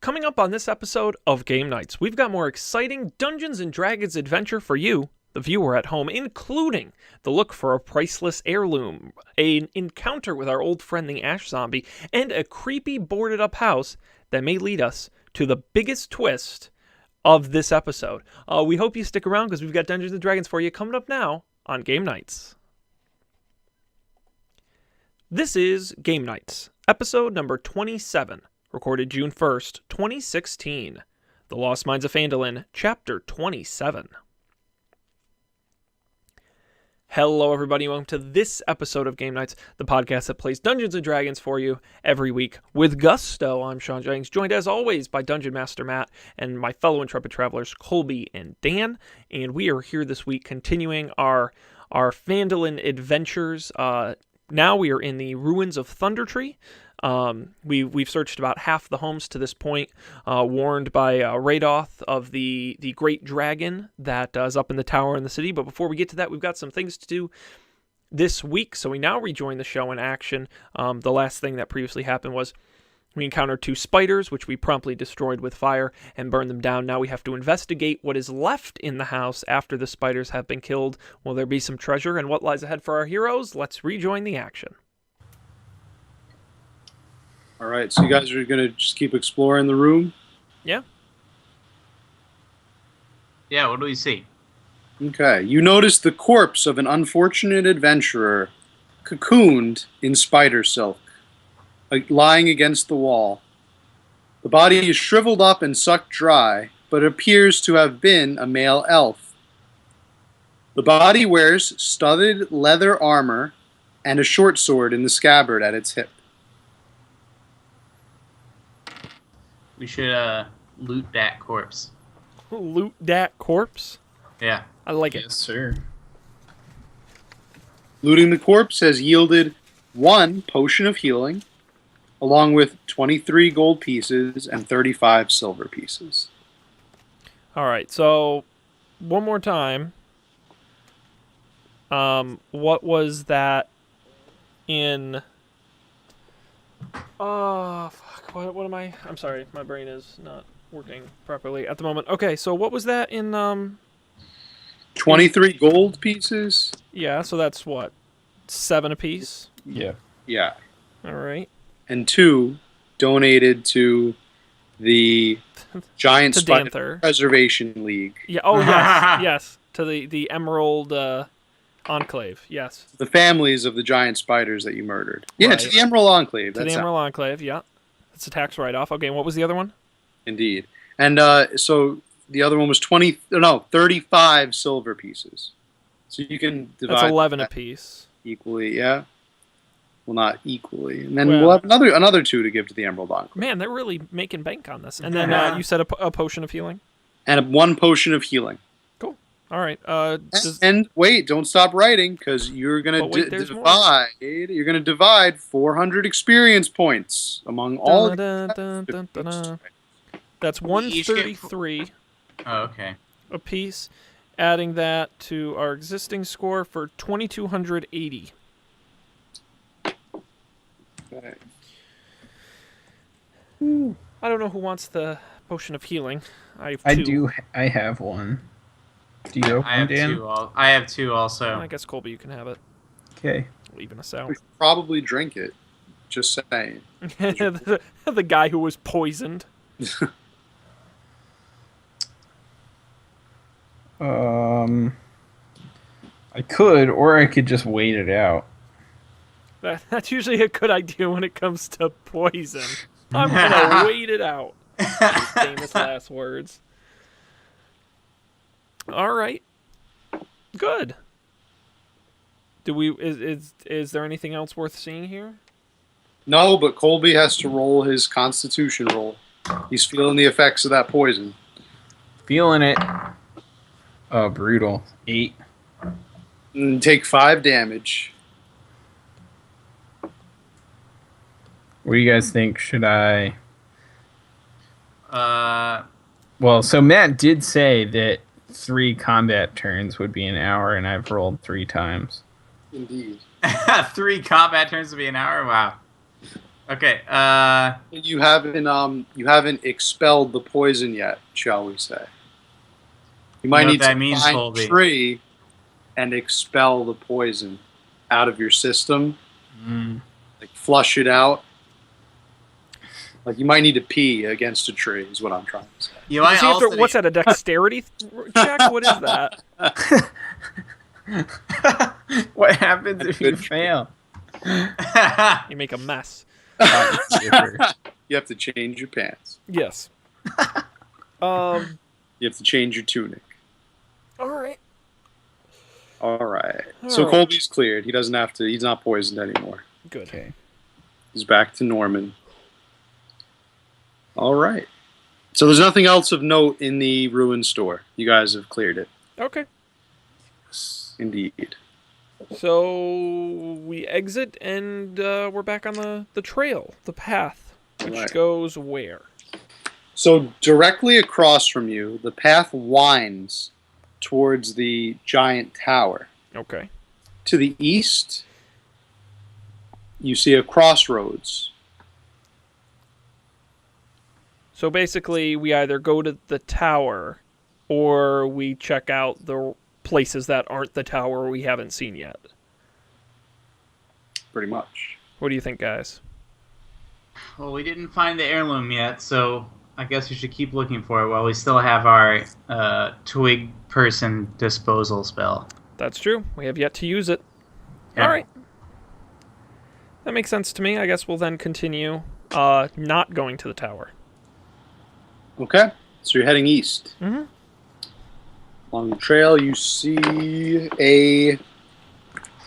Coming up on this episode of Game Nights, we've got more exciting Dungeons & Dragons adventure for you, the viewer at home, including the look for a priceless heirloom, an encounter with our old friend the Ash Zombie, and a creepy boarded-up house that may lead us to the biggest twist of this episode. We hope you stick around because we've got Dungeons & Dragons for you coming up now on Game Nights. This is Game Nights, episode number 27. Recorded June 1st, 2016. The Lost Mines of Phandelver, Chapter 27. Hello, everybody. Welcome to this episode of Game Nights, the podcast that plays Dungeons & Dragons for you every week with gusto. I'm Sean Jennings, joined as always by Dungeon Master Matt and my fellow intrepid travelers, Colby and Dan. And we are here this week continuing our Phandelver adventures. Now we are in the ruins of Thundertree. We've searched about half the homes to this point, warned by Radoth of the great dragon that is up in the tower in the city. But before we get to that, we've got some things to do this week. So we now rejoin the show in action. The last thing that previously happened was we encountered 2 spiders, which we promptly destroyed with fire and burned them down. Now we have to investigate what is left in the house after the spiders have been killed. Will there be some treasure, and what lies ahead for our heroes? Let's rejoin the action. All right, so you guys are going to just keep exploring the room? Yeah. Yeah, what do we see? Okay, you notice the corpse of an unfortunate adventurer cocooned in spider silk, lying against the wall. The body is shriveled up and sucked dry, but appears to have been a male elf. The body wears studded leather armor and a short sword in the scabbard at its hip. We should loot that corpse. Loot that corpse? Yeah. I like it. Yes, sir. Looting the corpse has yielded 1 potion of healing, along with 23 gold pieces and 35 silver pieces. All right, so one more time. What was that in... Oh, fuck. What am I? I'm sorry. My brain is not working properly at the moment. Okay, so what was that in... 23 gold pieces? Yeah, so that's what? 7 apiece? Yeah. Yeah. All right. And 2 donated to the Giant To Spider Danther. Preservation League. Yeah, oh, yes, yes. To the Emerald Enclave, yes. The families of the giant spiders that you murdered. Yeah, Right. to the Emerald Enclave. To the Emerald Enclave, yeah. That's a tax write-off. Okay, and what was the other one? Indeed. And so the other one was 35 silver pieces. So you can divide That's 11 that apiece. equally, yeah? Well, not equally. And then Well- we'll have another 2 to give to the Emerald Enclave. Man, they're really making bank on this. And then you said a potion of healing? And 1 potion of healing. Cool. All right. And wait, don't stop writing, because you're going But wait, to there's more. divide. You're going to divide 400 experience points among all. of Dun-dun-dun-dun-dun-dun. That's We each get 133 Oh, okay. apiece. Adding that to our existing score for 2,280. Okay. I don't know who wants the potion of healing. I have 2. I have one. Do you have I one, have Dan? 2. I have 2 also. I guess, Colby, you can have it. Okay. Leaving us out. We should probably drink it. Just saying. the guy who was poisoned. I could, or I could just wait it out. That's usually a good idea when it comes to poison. I'm gonna wait it out. Famous last words. All right. Good. Do we? Is there anything else worth seeing here? No, but Colby has to roll his Constitution roll. He's feeling the effects of that poison. Feeling it. Oh, brutal. 8. And take 5 damage. What do you guys think? Should I... Uh, Well, so Matt did say that 3 combat turns would be an hour, and I've rolled 3 times. Indeed. 3 combat turns to be an hour? Wow. Okay. You haven't expelled the poison yet, shall we say? You might know what need that to means, find Colby. a tree and expel the poison out of your system. Like flush it out. Like you might need to pee against a tree, is what I'm trying to say. You Does might he have to, also what's that, a dexterity check? What is that? What happens That's if you good. fail? You make a mess. You have to change your pants. Yes. You have to change your tunic. All right. All right. All So right. Colby's cleared. He doesn't have to. He's not poisoned anymore. Good. Okay. He's back to Norman. All right. So there's nothing else of note in the ruined store. You guys have cleared it. Okay. Indeed. So we exit and we're back on the trail, the path, which Right. goes where? So directly across from you, the path winds towards the giant tower. Okay. To the east, you see a crossroads. So basically, we either go to the tower or we check out the places that aren't the tower we haven't seen yet. Pretty much. What do you think, guys? Well, we didn't find the heirloom yet, so I guess we should keep looking for it while we still have our twig person disposal spell. That's true. We have yet to use it. Yeah. All right. That makes sense to me. I guess we'll then continue not going to the tower. Okay. So you're heading east. Mm-hmm. On the trail, you see a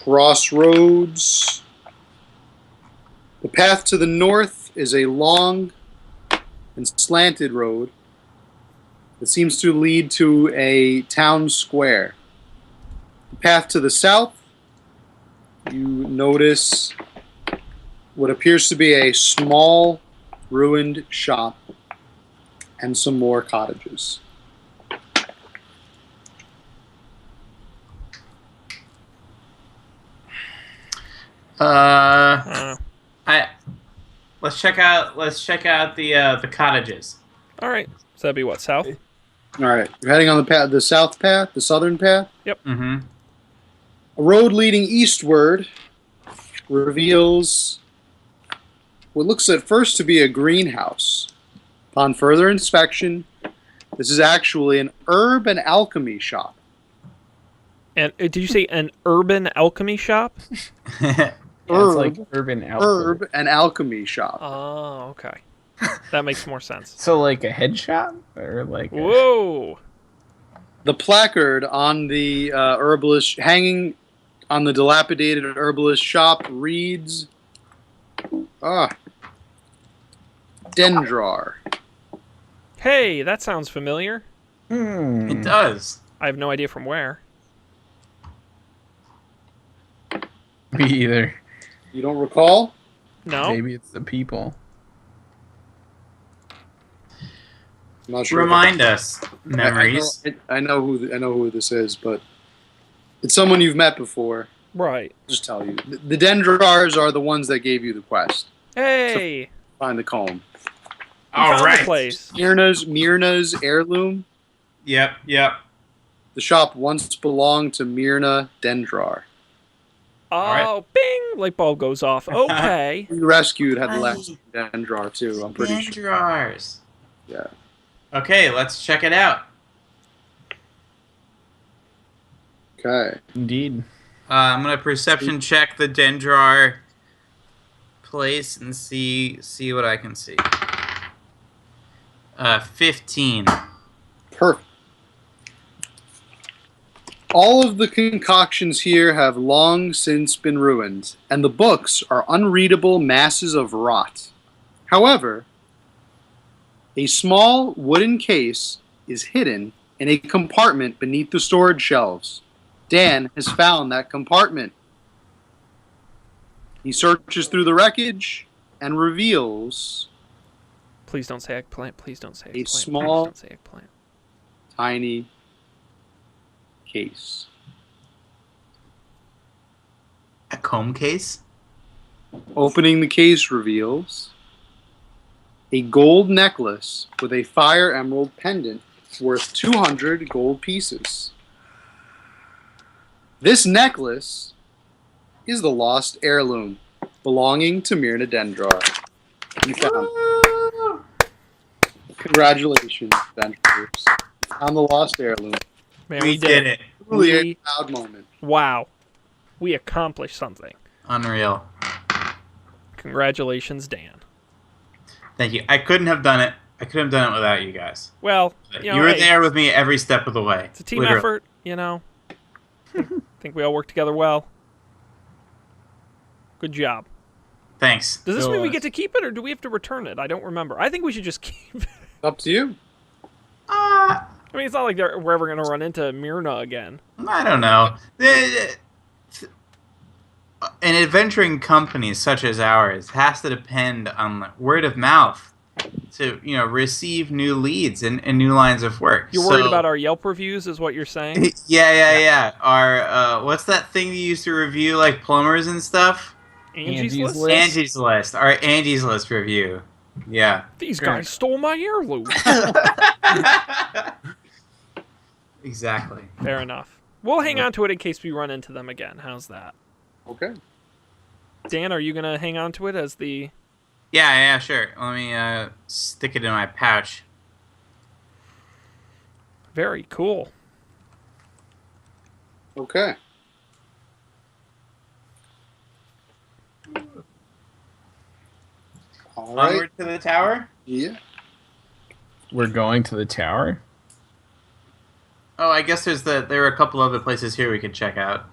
crossroads. The path to the north is a long and slanted road that seems to lead to a town square. The path to the south, you notice what appears to be a small ruined shop and some more cottages. Let's check out the cottages. All right. So that'd be what, south? All right, you're heading on the path, the south path, the southern path. Mm-hmm. A road leading eastward reveals what looks at first to be a greenhouse. Upon further inspection, this is actually an herb and alchemy shop. And did you say an urban alchemy shop? Yeah, it's like urban outfit. Herb and alchemy shop. Oh, okay. That makes more sense. So like a head shop or like a... Whoa. The placard on the herbalist hanging on the dilapidated herbalist shop reads, Dendrar. Hey, that sounds familiar. It does. I have no idea from where. Me either. You don't recall? No. Maybe it's the people. I'm not sure. Remind us, memories. I know who this is, but it's someone you've met before. Right. I'll just tell you. The Dendrars are the ones that gave you the quest. Hey. Find the comb. We found All the right. place. Myrna's heirloom. Yep. The shop once belonged to Myrna Dendrar. Oh, right. bing! Light bulb goes off. Okay. We rescued had the last Dendrar too. I'm pretty sure. Dendrars. Yeah. Okay, let's check it out. Okay. Indeed. I'm gonna perception check the Dendrar place and see what I can see. 15. Perfect. All of the concoctions here have long since been ruined, and the books are unreadable masses of rot. However, a small wooden case is hidden in a compartment beneath the storage shelves. Dan has found that compartment. He searches through the wreckage and reveals Please don't say eggplant. Please don't say A eggplant. small- Please don't say eggplant. tiny case. A comb case? Opening the case reveals a gold necklace with a fire emerald pendant worth 200 gold pieces. This necklace is the lost heirloom belonging to Myrna Dendrar. You found it. Congratulations, adventurers. You found the lost heirloom. Man, We did it. Truly We- a proud moment. Wow. We accomplished something. Unreal. Congratulations, Dan. Thank you. I couldn't have done it. I couldn't have done it without you guys. Well, You were hey, there with me every step of the way. It's a team Literally. effort, you know. I think we all work together well. Good job. Thanks. Does this So, mean we get to keep it, or do we have to return it? I don't remember. I think we should just keep it. Up to you. I mean, it's not like we're ever going to run into Myrna again. I don't know. An adventuring company such as ours has to depend on word of mouth to, receive new leads and new lines of work. You're worried about our Yelp reviews, is what you're saying? Yeah. Our what's that thing you used to review, like plumbers and stuff? Angie's Angie's List? List. Angie's List. Our Angie's List review. Yeah. These guys stole my heirloom. Exactly. Fair enough. We'll hang on to it in case we run into them again. How's that? Okay. Dan, are you going to hang on to it as the... Yeah, sure. Let me stick it in my pouch. Very cool. Okay. All right. Onward to the tower? Yeah. We're going to the tower? Oh, I guess there are a couple other places here we could check out.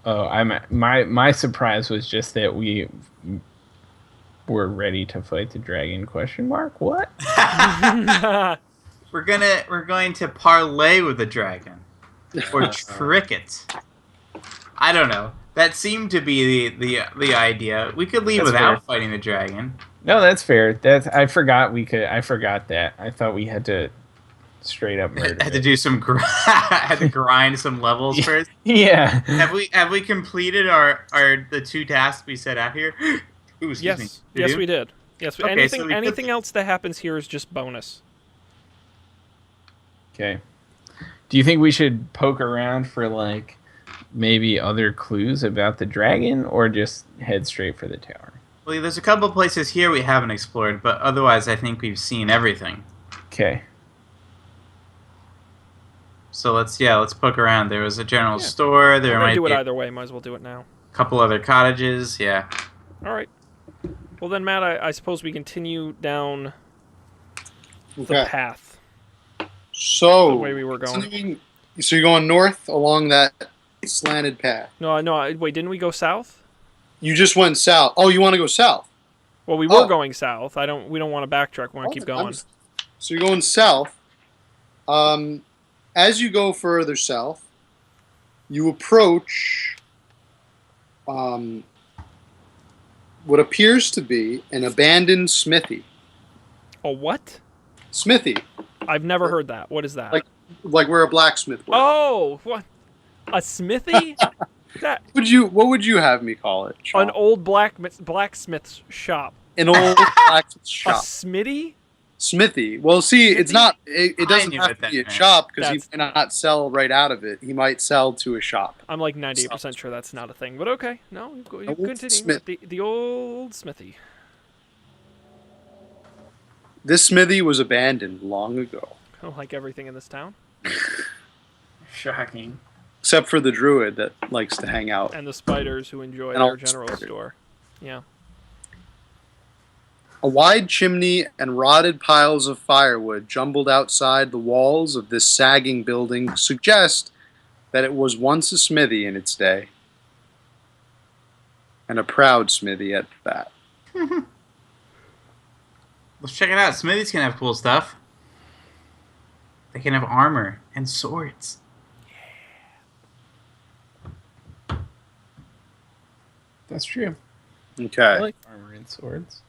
Oh, my surprise was just that we were ready to fight the dragon, question mark? What? We're going to parlay with the dragon. Or trick it. I don't know. That seemed to be the idea. We could leave That's without fair. fighting the dragon. No, that's fair. I forgot that. I thought we had to straight up murder Had to it. do some had to grind some levels first. Yeah. Have we completed the two tasks we set out here? Ooh, excuse me. Yes, we did. Yes, Okay, anything so we anything else that happens here is just bonus. Okay. Do you think we should poke around for like maybe other clues about the dragon, or just head straight for the tower? Well, there's a couple places here we haven't explored, but otherwise I think we've seen everything. Okay. So let's poke around. There was a general store. There We're going might to do it be either way. Might as well do it now. a couple other cottages. Yeah. All right. Well, then, Matt, I suppose we continue down the Okay. path. So, The way we were going. So you're going north along that slanted path. No, wait, didn't we go south? You just went south. Oh, you want to go south? Well, we were Oh. going south. We don't want to backtrack. We want to keep going. So you're going south. As you go further south, you approach what appears to be an abandoned smithy. A what? Smithy, I've never heard that. What is that? like where a blacksmith works. Oh, what? A smithy? That What would you have me call it? Sean? an old blacksmith's shop. An old blacksmith A shop. smithy? Smithy. Well, see, it's Smithy? not. It doesn't knew have what to that be a meant. shop because he That's- might not sell right out of it. He might sell to a shop. I'm like 98% sure that's not a thing, but okay. No, you Old continue. smith. The old smithy. This smithy was abandoned long ago, Like everything in this town. Shocking. except for the druid that likes to hang out. And the spiders who enjoy And all their the general spiders. store. Yeah. A wide chimney and rotted piles of firewood jumbled outside the walls of this sagging building suggest that it was once a smithy in its day. And a proud smithy at that. Let's check it out. Smithies can have cool stuff. They can have armor and swords. That's true. I Okay. like armor and swords.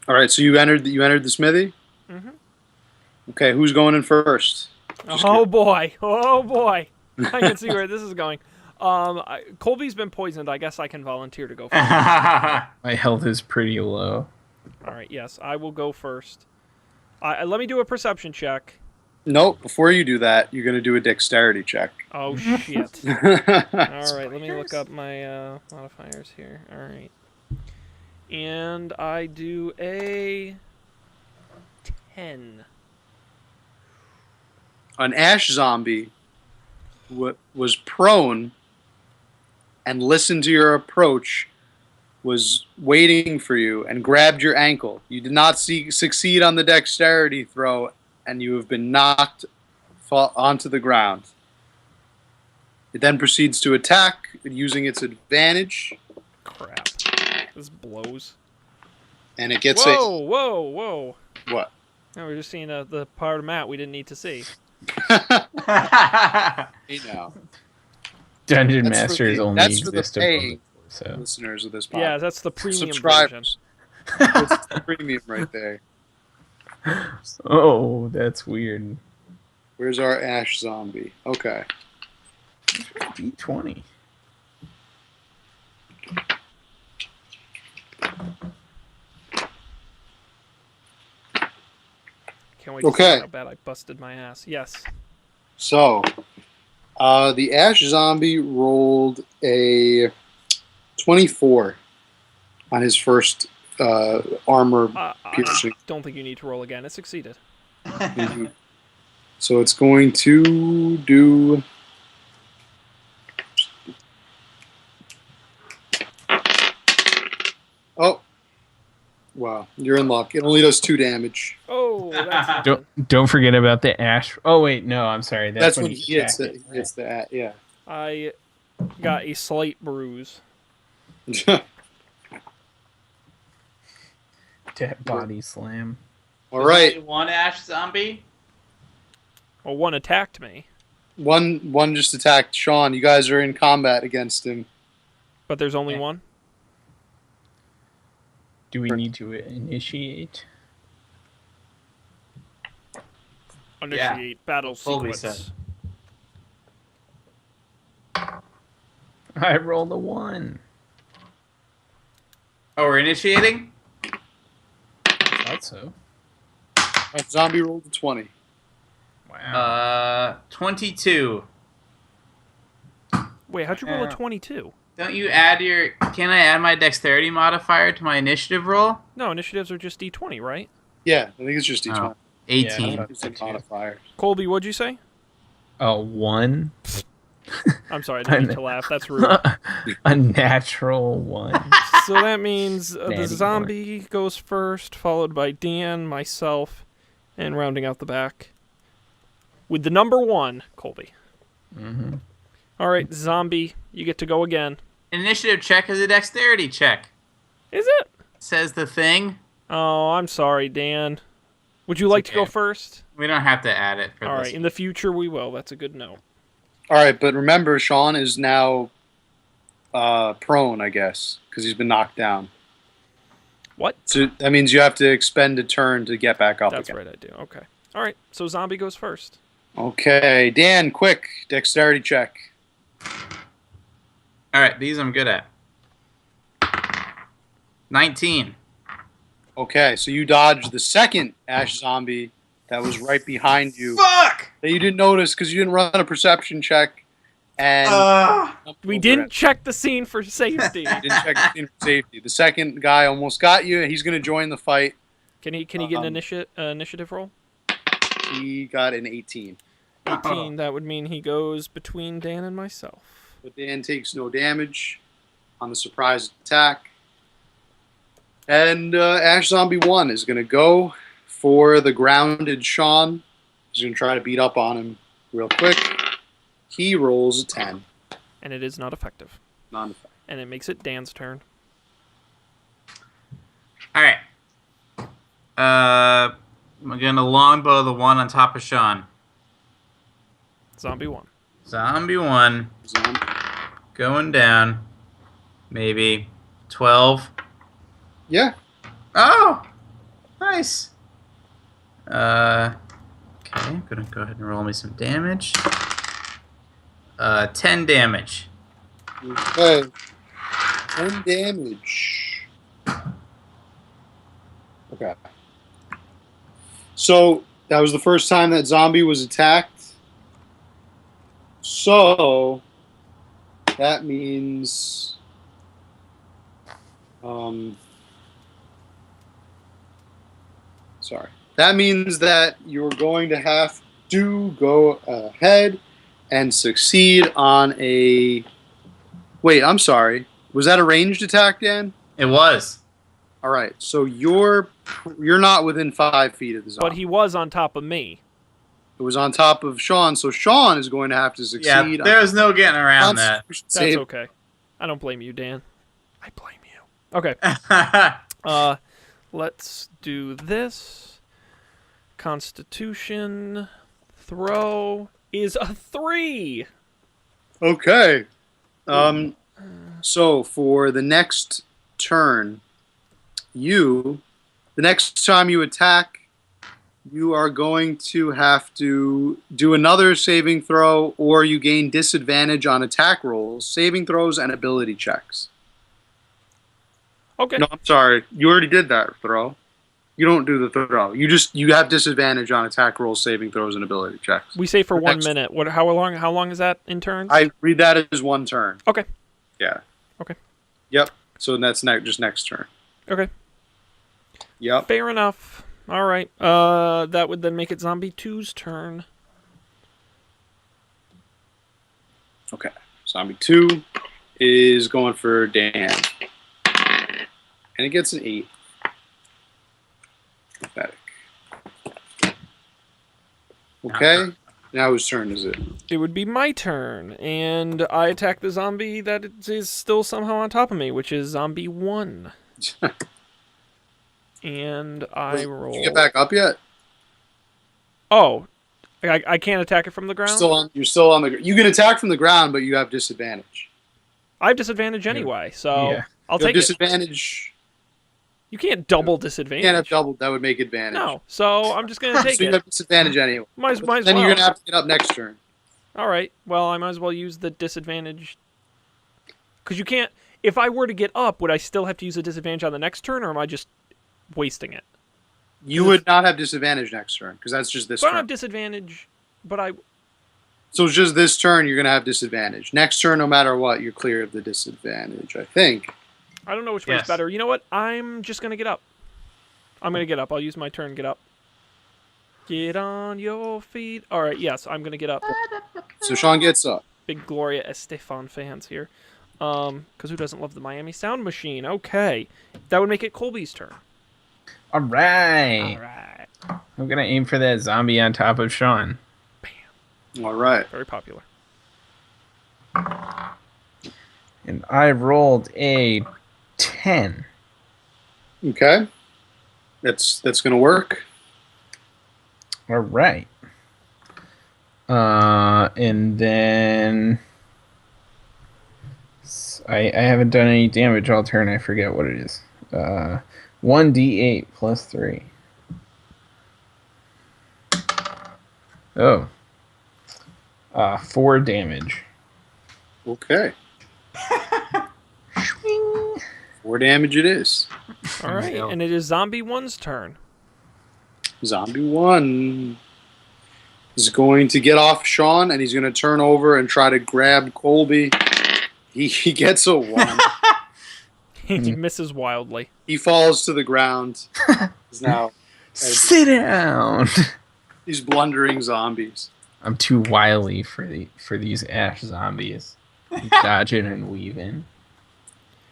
All right, so you entered the smithy? Mm-hmm. Okay, who's going in first? Just Oh boy. Oh boy. I can see where this is going. Colby's been poisoned. I guess I can volunteer to go first. My health is pretty low. All right, yes, I will go first. Let me do a perception check. Nope. Before you do that, you're going to do a dexterity check. Oh, shit. All right, let me look up my modifiers here. All right. And I do a 10. An ash zombie was prone and listened to your approach, was waiting for you, and grabbed your ankle. You did not succeed on the dexterity throw, and you have been knocked onto the ground. It then proceeds to attack using its advantage. Crap. This blows. And it gets Whoa. What? No, we're just seeing the part of Matt we didn't need to see. Hey now. Dungeon That's Masters for the- only that's for the exist paying above, so. Listeners of this podcast. Yeah, that's the premium version. Subscribers. That's the premium right there. Oh, that's weird. Where's our ash zombie? Okay. D20. Can't wait to Okay. see how bad I busted my ass. Yes. So, the ash zombie rolled a 24 on his first armor piercing. I don't think you need to roll again. It succeeded. So it's going to do... Oh. Wow, you're in luck. It only does 2 damage. Oh, that's nothing. Don't forget about the ash. Oh wait, no, I'm sorry. That's when you he hits attack it. Hits the yeah. I got a slight bruise. Body slam. All There's right, only one ash zombie. Well, one attacked me, one just attacked Sean. You guys are in combat against him. but there's only one. Do we need to initiate? Initiate battle Fully sequence. I rolled a 1. Oh, we're initiating? Thought so. That zombie rolled a 20. Wow. 22. Wait, how'd you roll a 22? Don't you add your... Can I add my dexterity modifier to my initiative roll? No, initiatives are just D20, right? Yeah, I think it's just each Oh. one. 18. Yeah. It's a modifier. Colby, what'd you say? A 1. I'm sorry, I didn't mean to laugh. That's rude. A natural 1. So that means the Natty zombie goes first, followed by Dan, myself, and rounding out the back with the number 1, Colby. Mm-hmm. All right, zombie, you get to go again. Initiative check is a dexterity check. Is it? Says the thing. Oh, I'm sorry, Dan. Would you like to go okay. first? We don't have to add it for All this. right, in the future we will. That's a good note. All right, but remember, Sean is now prone, I guess, because he's been knocked down. What? So that means you have to expend a turn to get back up That's again. right, I do. Okay. All right, so zombie goes first. Okay, Dan, quick, dexterity check. All right, these I'm good at. 19. Okay, so you dodged the second ash zombie that was right behind you Fuck! that you didn't notice because you didn't run a perception check. And We didn't check the scene for safety. didn't check the scene for safety. The second guy almost got you. He's going to join the fight. Can he get an initiative roll? He got an 18. 18, that would mean he goes between Dan and myself. But Dan takes no damage on the surprise attack. And Ash Zombie 1 is going to go for the grounded Sean. He's going to try to beat up on him real quick. He rolls a 10. And it is not effective. Non-effective. And it makes it Dan's turn. All right. I'm going to longbow the one on top of Sean. Zombie 1. Zombie 1. Zombie. Going down. Maybe 12. Yeah. Oh! Nice. Okay, I'm going to go ahead and roll me some damage. 10 damage. Okay. 10 damage. Okay. So that was the first time that zombie was attacked. So that means sorry. That means that you're going to have to go ahead and succeed on a. Wait, I'm sorry. Was that a ranged attack, Dan? It was. All right. So you're not within 5 feet of the zombie. But he was on top of me. It was on top of Sean, so Sean is going to have to succeed. Yeah, there's no getting around that. That's okay. I don't blame you, Dan. I blame you. Okay. Let's do this. Constitution throw is a 3. Okay. So for the next turn, the next time you attack, you are going to have to do another saving throw, or you gain disadvantage on attack rolls, saving throws, and ability checks. Okay. No, I'm sorry. You already did that throw. You don't do the throw. You have disadvantage on attack rolls, saving throws, and ability checks. We say for 1 minute. How long is that in turns? I read that as 1 turn. Okay. Yeah. Okay. Yep. So that's just next turn. Okay. Yep. Fair enough. All right. That would then make it Zombie 2's turn. Okay. Zombie 2 is going for Dan. And it gets an 8. Pathetic. Okay. Now whose turn is it? It would be my turn, and I attack the zombie that is still somehow on top of me, which is Zombie 1. And I roll. Did you get back up yet? Oh, I can't attack it from the ground? You're still on the. You can attack from the ground, but you have disadvantage. I have disadvantage anyway, so Yeah. I'll You have take it. disadvantage. You can't double disadvantage. You can't have double. That would make advantage. No, so I'm just going to take So you it. have disadvantage anyway. Might as Then well. you're going to have to get up next turn. All right, well, I might as well use the disadvantage. Because you can't... If I were to get up, would I still have to use a disadvantage on the next turn, or am I just wasting it? You would not have disadvantage next turn, because that's just this So I don't turn. have disadvantage, but I... So it's just this turn, you're going to have disadvantage. Next turn, no matter what, you're clear of the disadvantage, I think. I don't know which way's better. You know what? I'm just going to get up. I'm going to get up. I'll use my turn get up. Get on your feet. All right, yes, I'm going to get up. So Sean gets up. Big Gloria Estefan fans here. Because who doesn't love the Miami Sound Machine? Okay. That would make it Colby's turn. All right. All right. I'm going to aim for that zombie on top of Sean. All right. Very popular. And I rolled a 10. Okay. That's going to work. All right. And then I haven't done any damage all turn. I forget what it is. 1d8 plus 3. Oh. 4 damage. Okay. 4 damage it is. All right, and it is Zombie 1's turn. Zombie 1 is going to get off Sean, and he's going to turn over and try to grab Colby. He gets a 1. He misses wildly. He falls to the ground. He's now Sit down. these blundering zombies. I'm too wily for these ash zombies. Dodging and weaving.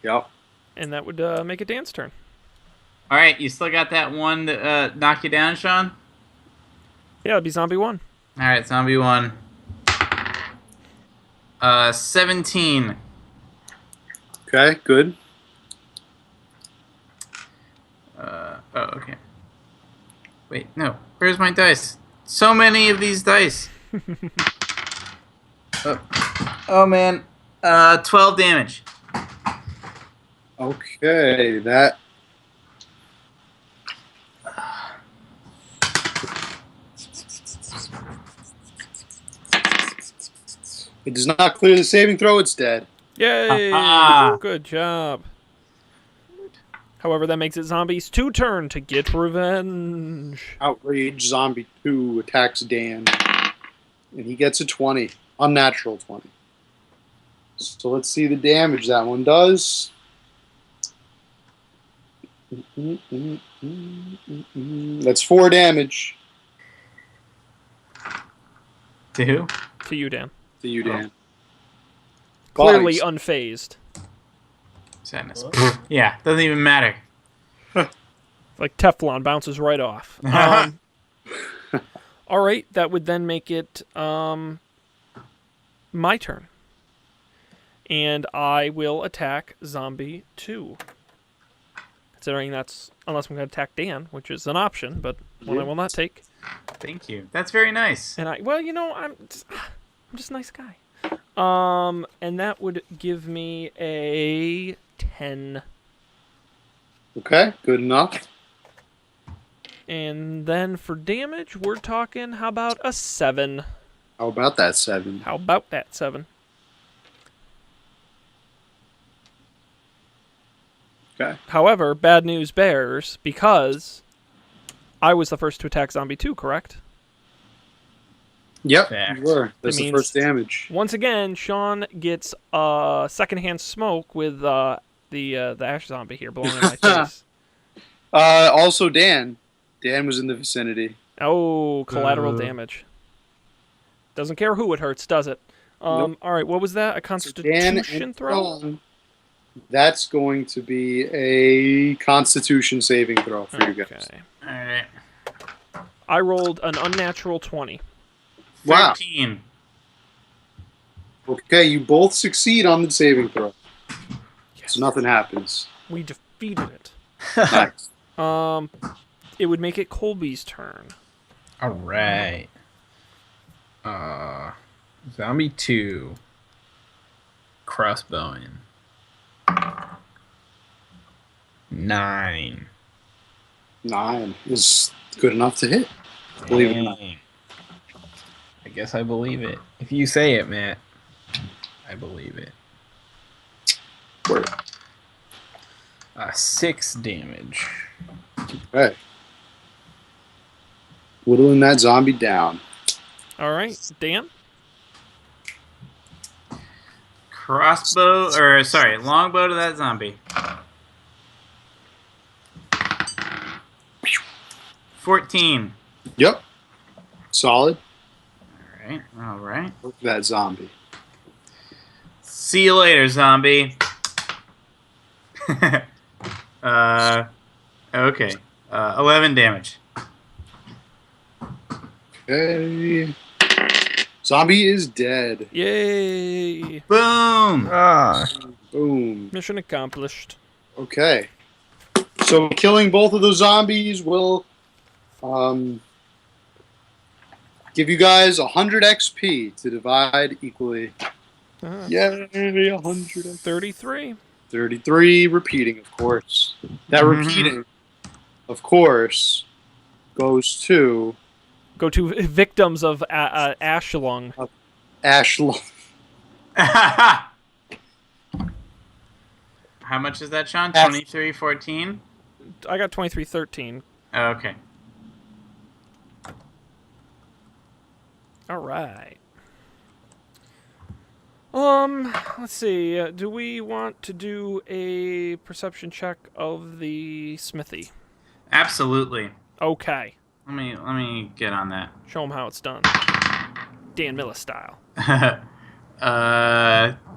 Yep. And that would make it Dan's turn. All right, you still got that one to knock you down, Sean? Yeah, it'd be Zombie 1. All right, Zombie 1. 17. Okay, good. Oh, okay. Wait, no. Where's my dice? So many of these dice. Oh, man. 12 damage. Okay, that... It does not clear the saving throw, it's dead. Yay! Ah. Good job. However, that makes it Zombies' 2 turn to get revenge. Outrage Zombie 2 attacks Dan. And he gets a 20. Unnatural 20. So let's see the damage that one does. That's 4 damage To who? To you, Dan. to you, Dan. Clearly Bodies. unfazed. Sadness. Yeah, doesn't even matter. Like Teflon, bounces right off. All right, that would then make it my turn. And I will attack Zombie 2. Considering that's, unless I'm going to attack Dan, which is an option, but one I will not take. Thank you. That's very nice. And I'm just a nice guy. And that would give me a 10. Okay, good enough. And then for damage, we're talking, how about a 7? How about that 7? How about that 7? Okay. However, bad news bears, because I was the first to attack Zombie 2, correct? Yep, Fact. you were. That's That the means- first damage. Once again, Sean gets secondhand smoke with the ash zombie here blowing in my face. Also, Dan. Dan was in the vicinity. Oh, collateral damage. Doesn't care who it hurts, does it? Nope. All right, what was that? A Dan Constitution and throw? Sean, that's going to be a Constitution saving throw for you guys. Okay. All right. I rolled an unnatural 20. Wow. 13. Okay, you both succeed on the saving throw. Yes. So nothing happens. We defeated it. Nice. It would make it Colby's turn. All right. Zombie 2. Crossbowing. 9. 9 is good enough to hit. Believe it or not. Dang. I guess I believe it. If you say it, Matt, I believe it. Word. 6 damage. Okay. Whittling that zombie down. All right, Dan? Longbow to that zombie. 14. Yep. Solid. All right. Look at that zombie. See you later, zombie. Okay. 11 damage. Okay. Zombie is dead. Yay! Boom! Boom. Mission accomplished. Okay. So killing both of those zombies will give you guys 100 XP to divide equally. Yay, 100. 33. 33 repeating, of course. That repeating, of course, goes to Go to victims of Ashlung. Ashlong. How much is that, Sean? 2314? I got 2313. Oh, okay. All right. Let's see. Do we want to do a perception check of the smithy? Absolutely. Okay. Let me get on that. Show them how it's done. Dan Miller style.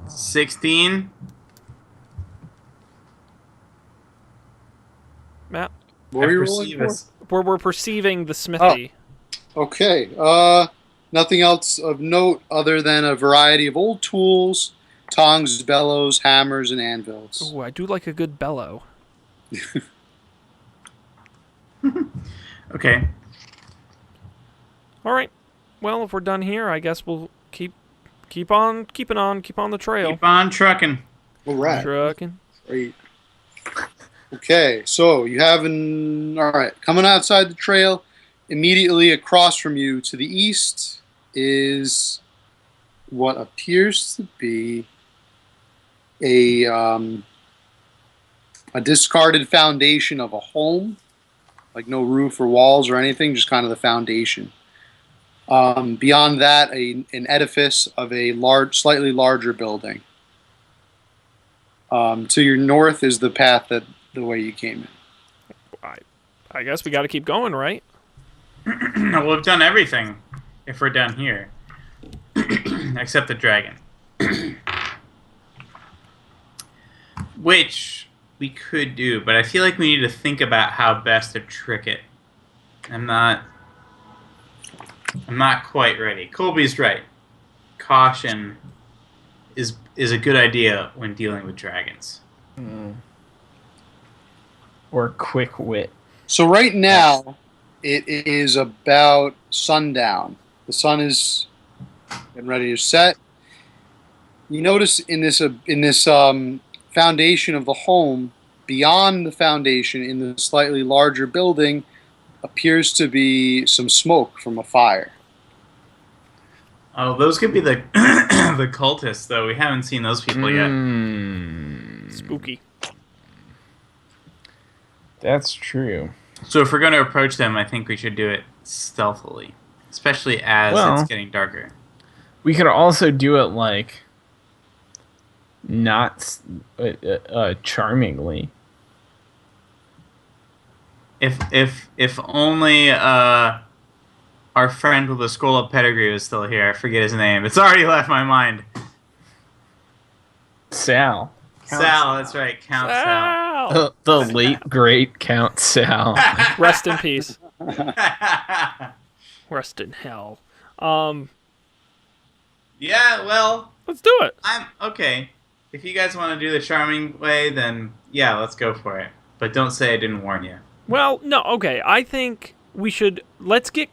16. Matt? What were you I rolling perceive for? us- We're perceiving the smithy. Okay. Nothing else of note other than a variety of old tools, tongs, bellows, hammers, and anvils. Ooh, I do like a good bellow. Okay. All right. Well, if we're done here, I guess we'll keep on the trail. Keep on trucking. All right. Trucking. Great. Okay, so you have all right, coming outside the trail, immediately across from you to the east is what appears to be a discarded foundation of a home, like no roof or walls or anything, just kind of the foundation. Beyond that, an edifice of a slightly larger building. To your north is the path the way you came in. I guess we got to keep going, right? Well, we've done everything if we're down here. Except the dragon. Which we could do, but I feel like we need to think about how best to trick it. I'm not quite ready. Colby's right. Caution is a good idea when dealing with dragons. Or quick wit. So right now, it is about sundown. The sun is getting ready to set. You notice in this foundation of the home, beyond the foundation, in the slightly larger building, appears to be some smoke from a fire. Oh, those could be the the cultists, though. We haven't seen those people yet. Spooky. That's true. So if we're going to approach them, I think we should do it stealthily, especially as it's getting darker. We could also do it like not charmingly. If only our friend with the skull of pedigree was still here. I forget his name. It's already left my mind. Sal. Sal, that's right. Count Sal. The late great Count Sal. Rest in peace. Rest in hell. Yeah, well, let's do it. I'm okay. If you guys want to do the charming way, then yeah, let's go for it. But don't say I didn't warn you. Well, no, okay. I think let's get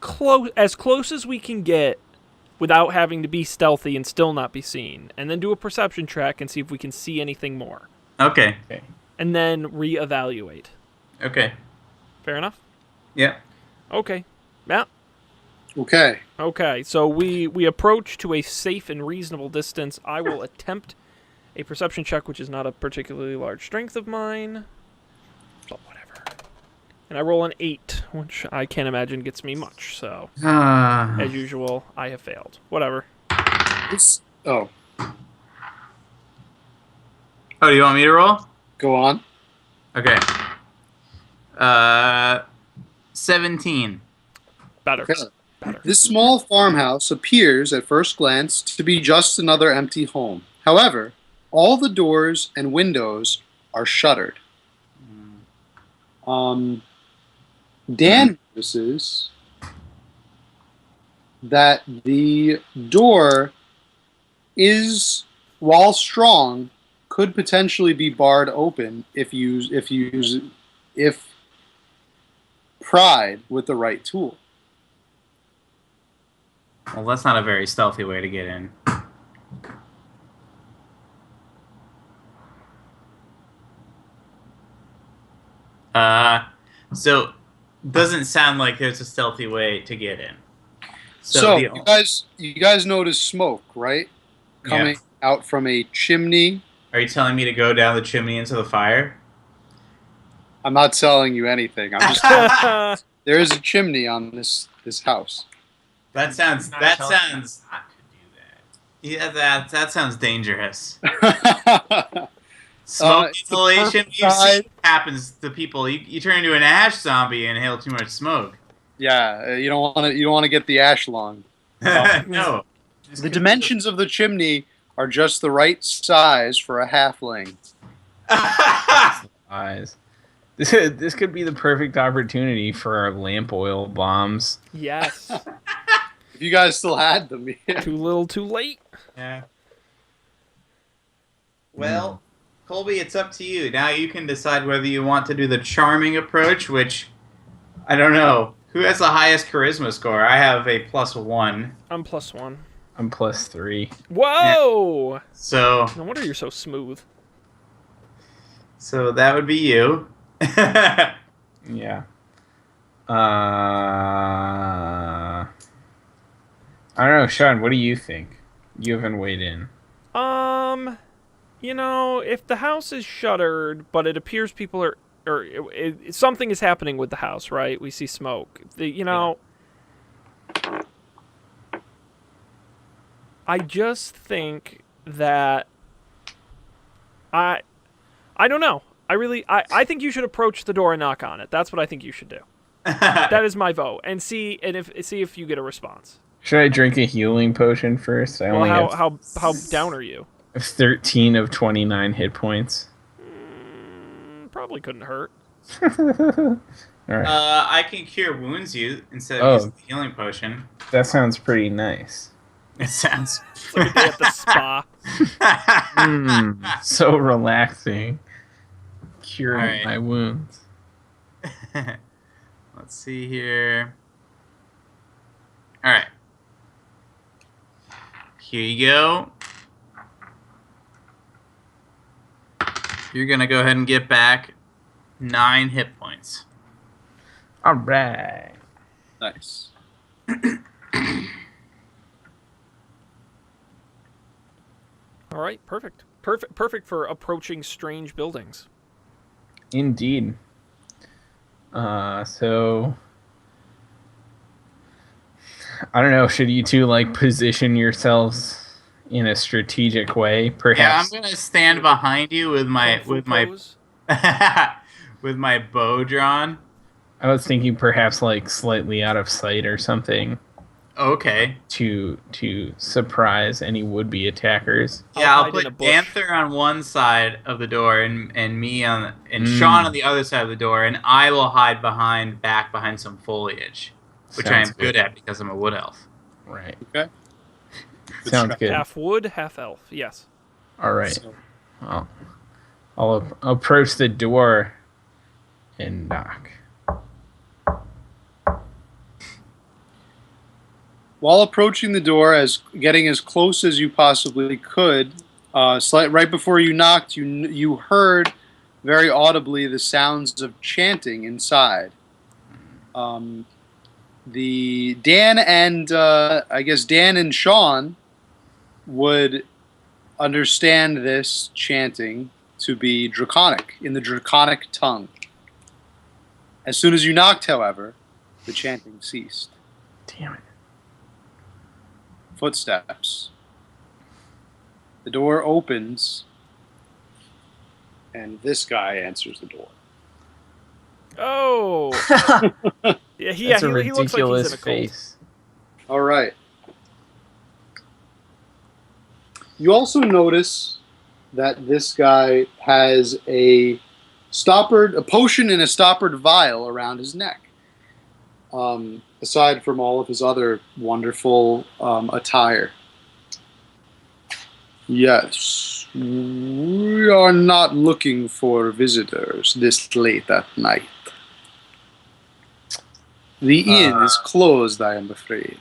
as close as we can get without having to be stealthy and still not be seen. And then do a perception check and see if we can see anything more. Okay. And then reevaluate. Okay. Fair enough? Yeah. Okay. Matt? Okay, so we approach to a safe and reasonable distance. I will attempt a perception check, which is not a particularly large strength of mine. But whatever. And I roll an 8, which I can't imagine gets me much. So, as usual, I have failed. Whatever. Oh, do you want me to roll? Go on. Okay. 17. Better. Okay. This small farmhouse appears, at first glance, to be just another empty home. However, all the doors and windows are shuttered. Dan notices that the door is, while strong, could potentially be barred open if pried with the right tool. Well, that's not a very stealthy way to get in. So doesn't sound like there's a stealthy way to get in. So you guys notice smoke, right? Coming out from a chimney. Are you telling me to go down the chimney into the fire? I'm not telling you anything. I'm just telling you, there is a chimney on this house. That sounds not to do that. Yeah, that sounds dangerous. Smoke inhalation happens to people. You turn into an ash zombie and inhale too much smoke. Yeah, you don't want to get the ash lung. No. The dimensions of the chimney are just the right size for a halfling. Eyes. This could be the perfect opportunity for our lamp oil bombs. Yes. If you guys still had them. Yeah. Too little, too late. Yeah. Well, Colby, it's up to you. Now you can decide whether you want to do the charming approach, which, I don't know. Who has the highest charisma score? I have a +1. I'm +1. I'm +3. Whoa! Yeah. So. No wonder you're so smooth. So that would be you. Yeah. I don't know, Sean. What do you think? You haven't weighed in. if the house is shuttered, but it appears people are, or something is happening with the house, right? We see smoke. I just think that I don't know. I think you should approach the door and knock on it. That's what I think you should do. That is my vote, and see if you get a response. Should I drink a healing potion first? I Well, only have how down are you? 13 of 29 hit points. Probably couldn't hurt. All right. I can cure wounds you instead of using the healing potion. That sounds pretty nice. It sounds It's like a day at the spa. So relaxing. Curing my wounds. Let's see here. All right. Here you go. You're going to go ahead and get back 9 hit points. All right. Nice. All right, perfect for approaching strange buildings. Indeed. So I don't know. Should you two position yourselves in a strategic way? Perhaps. Yeah, I'm gonna stand behind you with my with my bow drawn. I was thinking perhaps slightly out of sight or something. Okay. To surprise any would-be attackers. Yeah, I'll put Anther on one side of the door and me on Sean on the other side of the door, and I will hide back behind some foliage, which I am good at because I'm a wood elf. Right. Okay. Sounds good. Half wood, half elf. Yes. All right. I'll approach the door and knock. While approaching the door, getting as close as you possibly could, right before you knocked, you heard very audibly the sounds of chanting inside. Dan and Sean would understand this chanting to be draconic, in the draconic tongue. As soon as you knocked, however, the chanting ceased. Damn it. Footsteps. The door opens, and this guy answers the door. Oh. Yeah, he looks like he's in a face. All right. You also notice that this guy has a potion in a stoppered vial around his neck. Aside from all of his other wonderful attire. Yes, we are not looking for visitors this late at night. The inn is closed, I am afraid.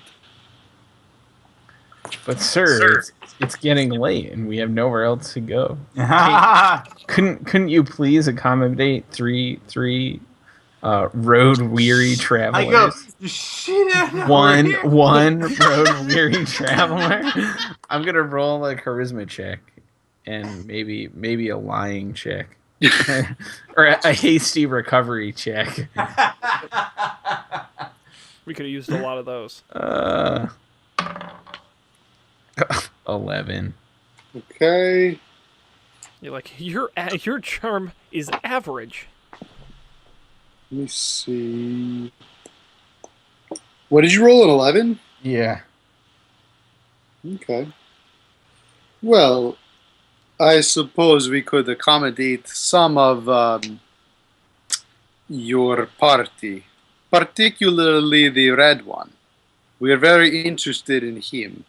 But sir, it's getting late and we have nowhere else to go. Couldn't you please accommodate three road weary travelers? I go, shit. One road weary traveler. I'm gonna roll a charisma check and maybe a lying check. Or a hasty recovery check. We could have used a lot of those. 11. Okay. You're like, your charm is average. Let me see. What did you roll, an 11? Yeah. Okay. Well, I suppose we could accommodate some of your party, particularly the red one. We are very interested in him.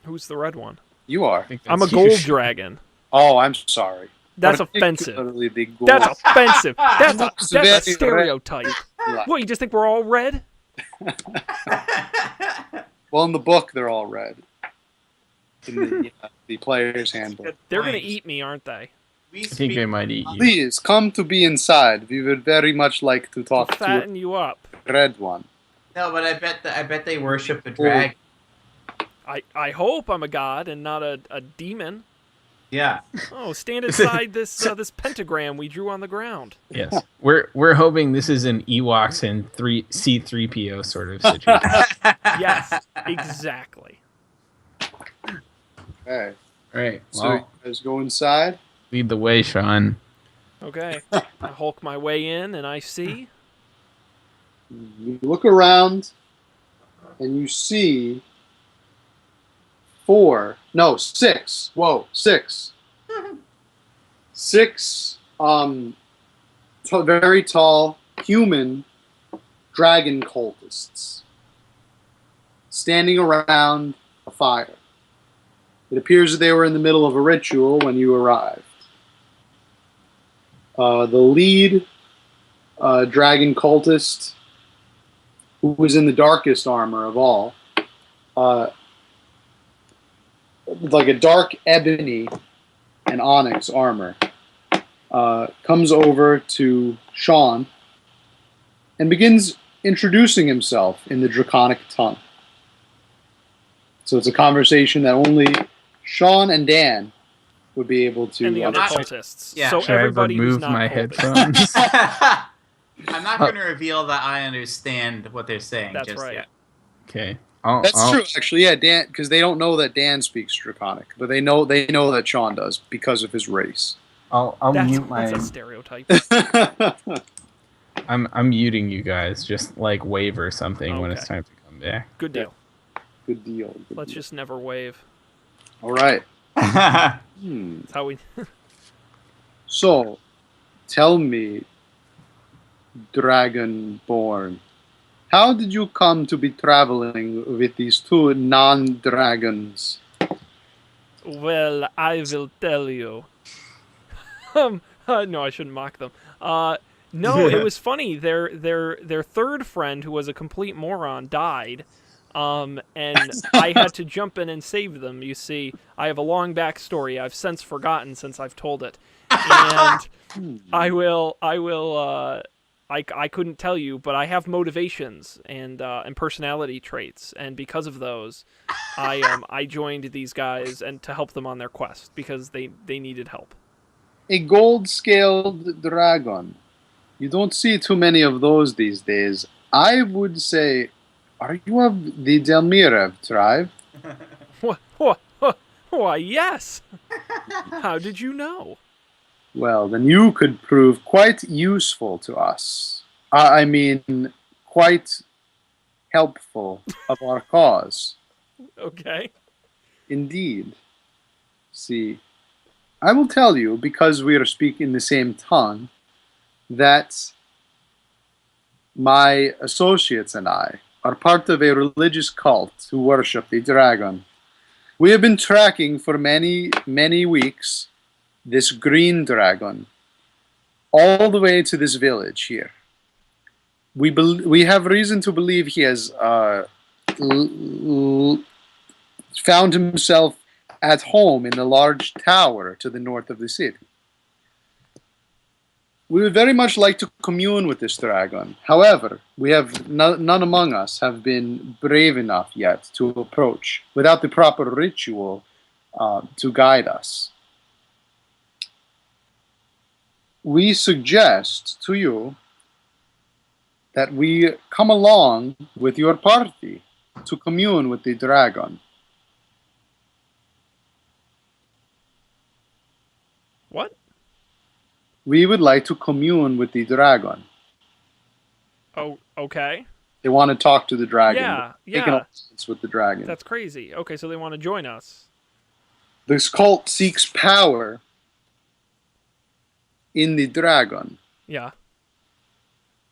Who's the red one? You are. I'm a gold dragon. Oh, I'm sorry. That's offensive. The gold. That's offensive. That's a very stereotype. red. What, you just think we're all red? Well, in the book, they're all red. In the player's handbook. They're going to eat me, aren't they? I think they might eat you. Please, come to be inside. We would very much like to talk to Fatten you up. the red one. No, but I bet they worship the dragon. I hope I'm a god and not a demon. Yeah. Oh, stand inside this pentagram we drew on the ground. Yes, we're hoping this is an Ewoks and C3PO sort of situation. Yes, exactly. Okay. Right. So you Well, guys go inside. lead the way, Sean. Okay. I hulk my way in, and I see. You look around, and you see 4. No, 6. Whoa, 6. 6 very tall human dragon cultists standing around a fire. It appears that they were in the middle of a ritual when you arrived. The lead dragon cultist, who was in the darkest armor of all, like a dark ebony and onyx armor, comes over to Sean and begins introducing himself in the draconic tongue. So it's a conversation that only Sean and Dan would be able to And the other understand. cultists. Yeah. So Should I everybody who's remove not my cultist. headphones? I'm not going to reveal that I understand what they're saying That's just right. yet. Okay. That's true, actually. Yeah, Dan, because they don't know that Dan speaks Draconic, but they know that Sean does because of his race. I'll mute my. That's a stereotype. I'm muting you guys. Just like wave or something when it's Okay. time to come back. Good deal. Good deal. Good Let's deal. just never wave. All right. That's how we. So, tell me, Dragonborn, how did you come to be traveling with these 2 non-dragons? Well, I will tell you. No, I shouldn't mock them. No, it was funny. Their third friend, who was a complete moron, died. And I had to jump in and save them. You see, I have a long backstory I've since forgotten since I've told it, and I couldn't tell you, but I have motivations and personality traits, and because of those, I joined these guys and to help them on their quest because they needed help. A gold-scaled dragon. You don't see too many of those these days. I would say, are you of the Delmirev tribe? Why, yes. How did you know? Well, then you could prove quite useful to us. I mean, quite helpful of our cause. Okay. Indeed. See, I will tell you, because we are speaking the same tongue, that my associates and I are part of a religious cult who worship the dragon. We have been tracking for many, many weeks this green dragon all the way to this village here. We have reason to believe he has found himself at home in the large tower to the north of the city. We would very much like to commune with this dragon. However, we have none among us have been brave enough yet to approach without the proper ritual to guide us. We suggest to you that we come along with your party to commune with the dragon. What? We would like to commune with the dragon. Oh, okay. They want to talk to the dragon. Yeah, Take an yeah. alliance with the dragon. That's crazy. Okay, so they want to join us. This cult seeks power in the dragon. Yeah.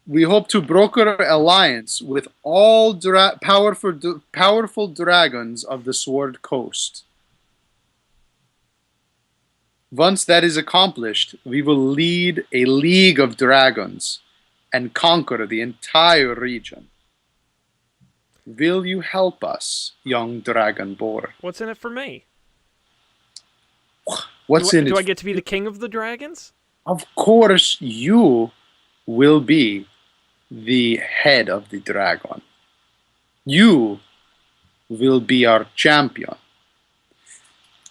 We hope to broker an alliance with all powerful dragons of the Sword Coast. Once that is accomplished, we will lead a league of dragons and conquer the entire region. Will you help us, young Dragonborn? What's in it for me? What's in it? Do I get to be the king of the dragons? Of course, you will be the head of the dragon. You will be our champion.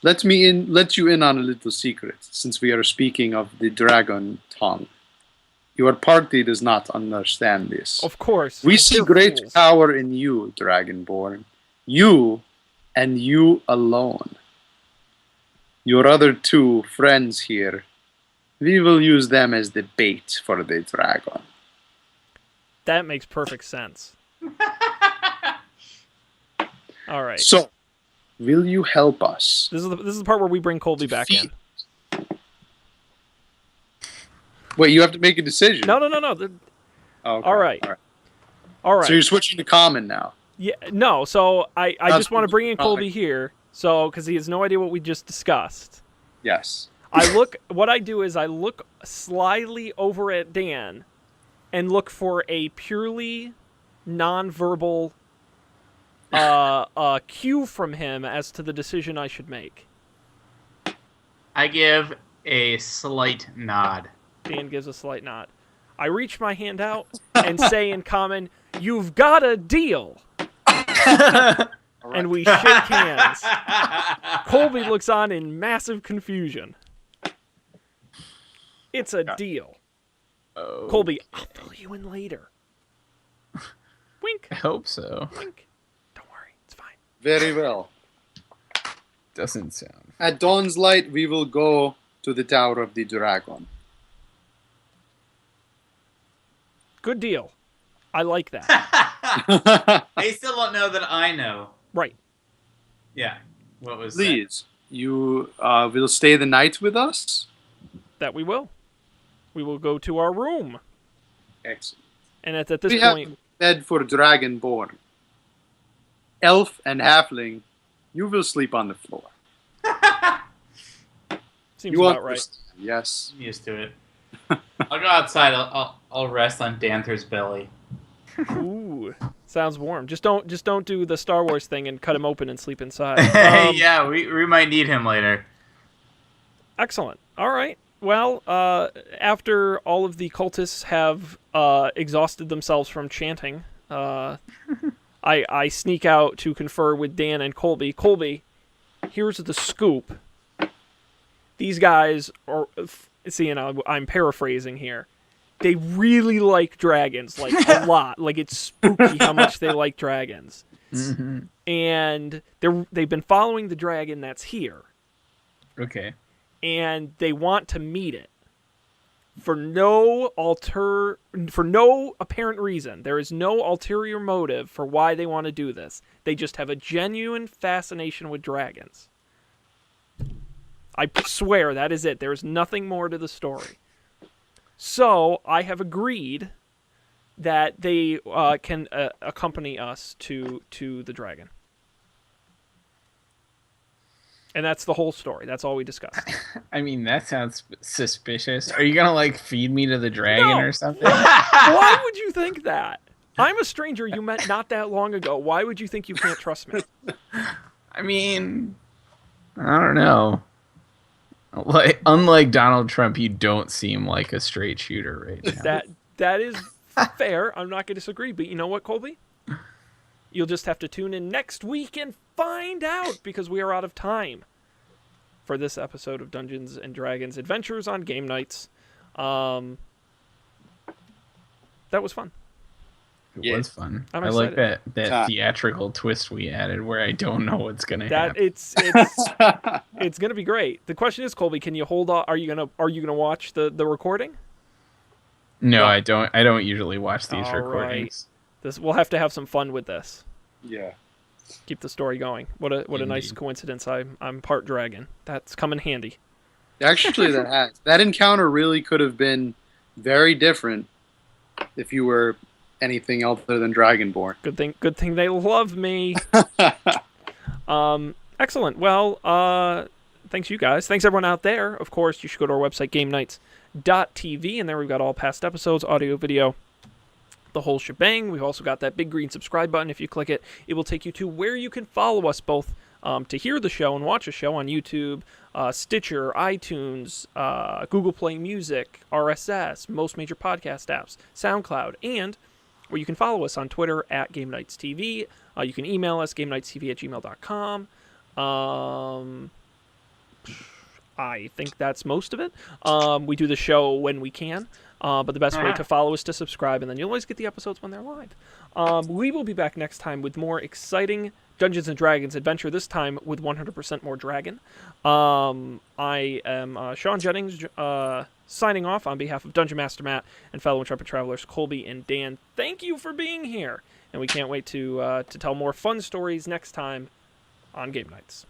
let you in on a little secret, since we are speaking of the dragon tongue. Your party does not understand this. Of course. We see they're great fools. power in you, Dragonborn. You and you alone. Your other two friends here, we will use them as the bait for the dragon. That makes perfect sense. All right. So, will you help us? This is the part where we bring Colby back in. Wait, you have to make a decision. No. Oh, okay. All right. All right. So you're switching to common now. Yeah. No. So I just want to bring in Fine. Colby here. So because he has no idea what we just discussed. Yes. What I do is I look slyly over at Dan, and look for a purely nonverbal cue from him as to the decision I should make. I give a slight nod. Dan gives a slight nod. I reach my hand out and say in common, "You've got a deal." And we shake hands. Colby looks on in massive confusion. It's a deal. Oh, Colby, I'll fill you in later. Wink. I hope so. Wink. Don't worry, it's fine. Very well. Doesn't sound. At dawn's light, we will go to the Tower of the Dragon. Good deal. I like that. They still don't know that I know. Right. Yeah. What was Please, you will stay the night with us? That we will. We will go to our room. Excellent. And at this We point... have a bed for Dragonborn. Elf and halfling, you will sleep on the floor. Seems You about right. understand, yes. that? Used to it. I'll go outside. I'll rest on Danther's belly. Ooh, sounds warm. Just don't do the Star Wars thing and cut him open and sleep inside. Yeah, we might need him later. Excellent. All right. Well, after all of the cultists have exhausted themselves from chanting, I sneak out to confer with Dan and Colby. Colby, here's the scoop. These guys are, see, and I'm paraphrasing here. They really like dragons, like a lot. Like it's spooky how much they like dragons. Mm-hmm. And they've been following the dragon that's here. Okay. And they want to meet it for no apparent reason. There is no ulterior motive for why they want to do this. They just have a genuine fascination with dragons. I swear that is it. There is nothing more to the story. So I have agreed that they can accompany us to the dragon. And that's the whole story. That's all we discussed. I mean, that sounds suspicious. Are you gonna like feed me to the dragon No. or something? Why would you think that? I'm a stranger you met not that long ago. Why would you think you can't trust me? I mean, I don't know. Like, unlike Donald Trump, you don't seem like a straight shooter right now. That is fair. I'm not going to disagree. But you know what, Colby? You'll just have to tune in next week and find out, because we are out of time for this episode of Dungeons and Dragons Adventures on Game Nights. That was fun. It was fun. I'm I like excited. that theatrical twist we added where I don't know what's gonna happen. It's gonna be great. The question is, Colby, can you hold on? Are you gonna watch the recording? No, I don't. I don't usually watch these All recordings. We'll have to have some fun with this. Yeah. Keep the story going. What a nice coincidence. I'm part dragon. That's come in handy. Actually, that encounter really could have been very different if you were anything other than Dragonborn. Good thing they love me. Excellent. Well, thanks you guys. Thanks everyone out there. Of course, you should go to our website, GameNights.tv, and there we've got all past episodes, audio, video, the whole shebang. We've also got that big green subscribe button. If you click it, it will take you to where you can follow us both to hear the show and watch a show on YouTube, Stitcher, iTunes, Google Play Music, RSS, most major podcast apps, SoundCloud, and where you can follow us on Twitter at GameNightsTV. You can email us, GameNightsTV@gmail.com. I think that's most of it. We do the show when we can, but the best way to follow is to subscribe, and then you'll always get the episodes when they're live. We will be back next time with more exciting Dungeons & Dragons adventure, this time with 100% more dragon. I am Sean Jennings, signing off on behalf of Dungeon Master Matt and fellow Intrepid Travelers Colby and Dan. Thank you for being here, and we can't wait to tell more fun stories next time on Game Nights.